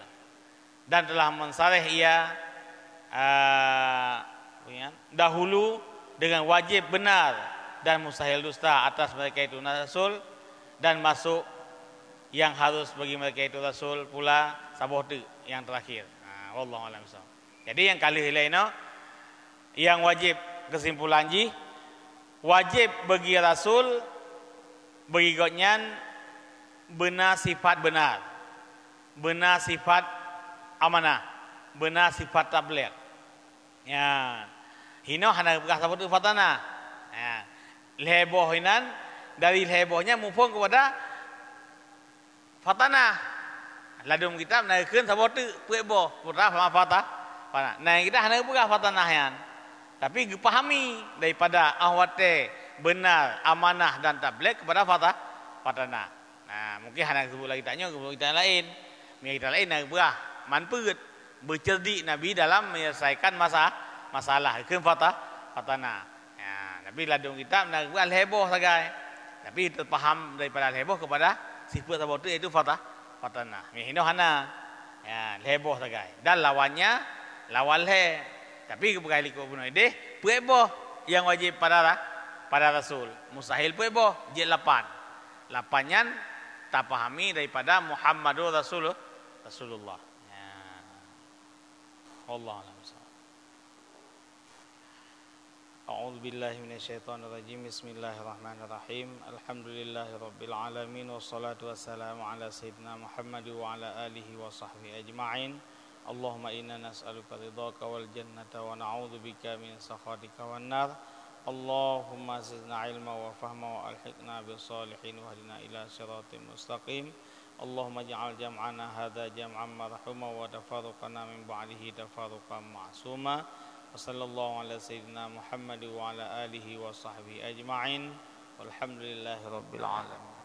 A: Dan telah mensareh ia dahulu dengan wajib benar dan mustahil dusta atas mereka itu Rasul, dan masuk yang harus bagi mereka itu Rasul pula sabote yang terakhir. Wallahu a'lam bishawab. Jadi yang kali lainnya yang wajib kesimpulan ji wajib bagi Rasul bagi godnyan benar sifat benar, benar sifat amanah, benar sifat tabligh. Ya. Hino hana bekas sabut fatana. Ya. Leheboh hinan dari lehebohnya mufung kepada fatana. Ladum kita menaikkan sabut puebo putra sama fatah. Nah kita hana bekas fatana yan. Tapi dipahami daripada ahwate benar amanah dan tabligh kepada fatana. Nah mungkin hana sebut lagi tanya kita lain. Kita lain nak berah manput bercerdik Nabi dalam menyelesaikan masalah ke fatana. Ya, tapi ladung kita nak buat heboh sagai. Tapi terpaham daripada heboh kepada sifat sabot itu fatana. Mihino hana. Ya, heboh sagai. Dan lawannya lawan le. Tapi kebukai liko bunuh deh, heboh yang wajib pada Rasul. Mustahil heboh je 8. 8-nya tak pahami daripada Muhammadur Rasulullah. Ya. Allah a'lam. A'udzu billahi minasyaitonir rajim. Bismillahirrahmanirrahim. Alhamdulillahirabbil alamin wassalatu wassalamu ala sayyidina Muhammad wa ala alihi wa sahbihi ajma'in. Allahumma inna nas'aluka ridhaka wal jannata wa na'udzubika min sakhatika wan nar. Allahumma zidna ilma wa fahma wa alhiqna bis salihin wa hdina ila siratal mustaqim. Allahumma ja'al jam'ana hadza jam'an marhuma wa tafarruqana min ba'dihi tafarruqan ma'suma. Wassallallahu ala sayyidina Muhammad wa ala alihi wa sahbihi ajma'in. Walhamdulillahi rabbil alamin.